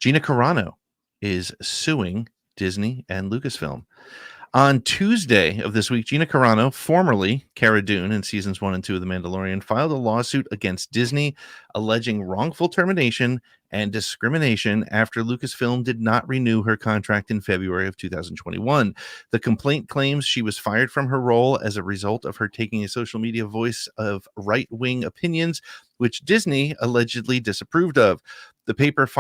Gina Carano is suing Disney and Lucasfilm. On Tuesday of this week, Gina Carano, formerly Cara Dune in seasons 1 and 2 of The Mandalorian, filed a lawsuit against Disney alleging wrongful termination and discrimination after Lucasfilm did not renew her contract in February of 2021. The complaint claims she was fired from her role as a result of her taking a social media voice of right-wing opinions, which Disney allegedly disapproved of. The papers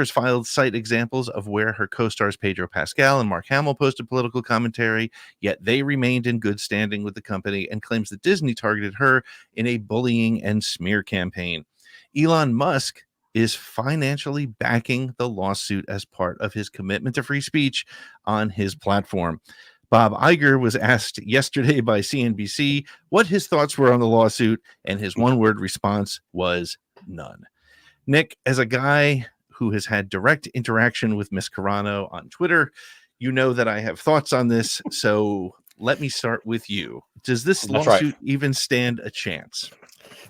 filed cite examples of where her co-stars Pedro Pascal and Mark Hamill posted political commentary, yet they remained in good standing with the company, and claims that Disney targeted her in a bullying and smear campaign. Elon Musk is financially backing the lawsuit as part of his commitment to free speech on his platform. Bob Iger was asked yesterday by CNBC what his thoughts were on the lawsuit, and his one-word response was none. Nick, as a guy who has had direct interaction with Miss Carano on Twitter, you know that I have thoughts on this, so let me start with you. Does this lawsuit even stand a chance?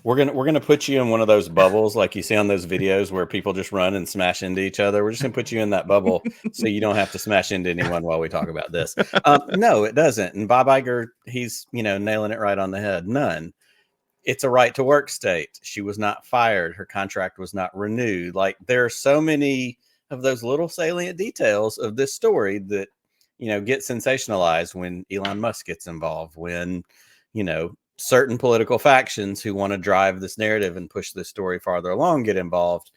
We're gonna put you in one of those bubbles like you see on those videos where people just run and smash into each other. We're just gonna put you in that bubble so you don't have to smash into anyone while we talk about this. No, it doesn't. And Bob Iger, he's nailing it right on the head. None. It's a right to work state. She was not fired. Her contract was not renewed. Like, there are so many of those little salient details of this story that, get sensationalized when Elon Musk gets involved, when, certain political factions who want to drive this narrative and push this story farther along get involved.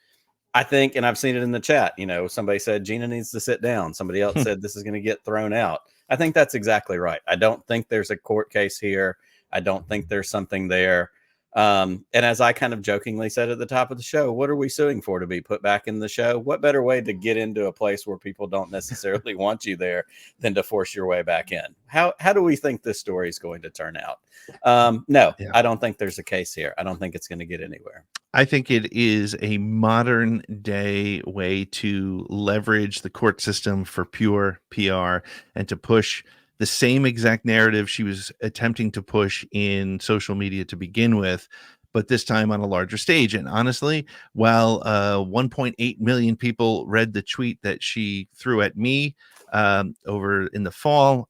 I think, and I've seen it in the chat, somebody said Gina needs to sit down. Somebody else said this is going to get thrown out. I think that's exactly right. I don't think there's a court case here. I don't think there's something there. And as I kind of jokingly said at the top of the show, what are we suing for? To be put back in the show? What better way to get into a place where people don't necessarily want you there than to force your way back in? How do we think this story is going to turn out? I don't think there's a case here. I don't think it's going to get anywhere. I think it is a modern day way to leverage the court system for pure PR and to push the same exact narrative she was attempting to push in social media to begin with, but this time on a larger stage. And honestly, while 1.8 million people read the tweet that she threw at me over in the fall,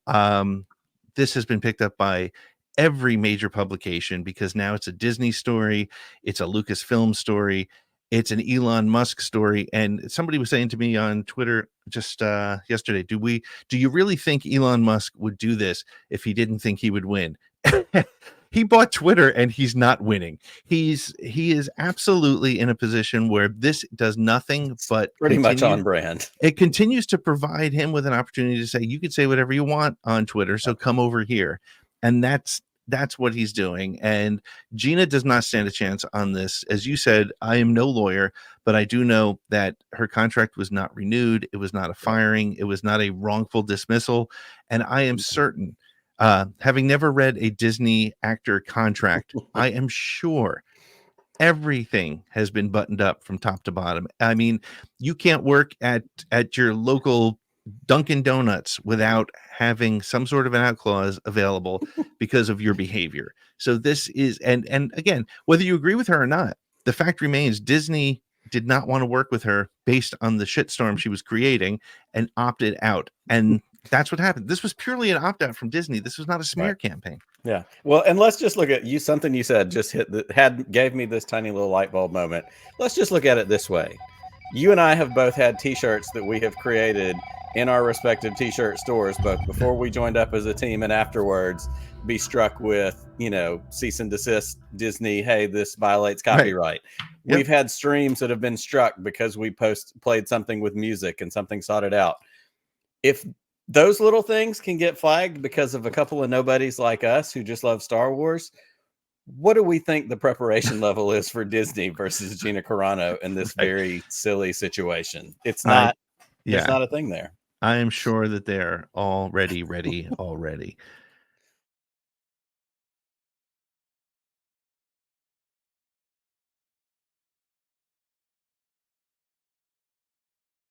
this has been picked up by every major publication because now it's a Disney story, it's a Lucasfilm story, it's an Elon Musk story. And somebody was saying to me on Twitter just yesterday, do you really think Elon Musk would do this if he didn't think he would win? He bought Twitter and he's not winning. He is absolutely in a position where this does nothing but pretty much on brand. It continues to provide him with an opportunity to say, you can say whatever you want on Twitter, so come over here. And that's what he's doing. And Gina does not stand a chance on this. As you said, I am no lawyer, but I do know that her contract was not renewed. It was not a firing. It was not a wrongful dismissal. And I am certain, having never read a Disney actor contract, I am sure everything has been buttoned up from top to bottom. I mean, you can't work at your local Dunkin' Donuts without having some sort of an out clause available because of your behavior. So this is, and again, whether you agree with her or not, the fact remains Disney did not want to work with her based on the shitstorm she was creating and opted out. And that's what happened. This was purely an opt-out from Disney. This was not a smear campaign. Yeah. Well, and let's just look at something you said just gave me this tiny little light bulb moment. Let's just look at it this way. You and I have both had t-shirts that we have created in our respective t-shirt stores, both before we joined up as a team and afterwards, be struck with, cease and desist Disney. Hey, this violates copyright. Right. Yep. We've had streams that have been struck because we played something with music and something sorted out. If those little things can get flagged because of a couple of nobodies like us who just love Star Wars, what do we think the preparation level is for Disney versus Gina Carano in this very silly situation? It's not. There's not a thing there. I am sure that they're already ready already.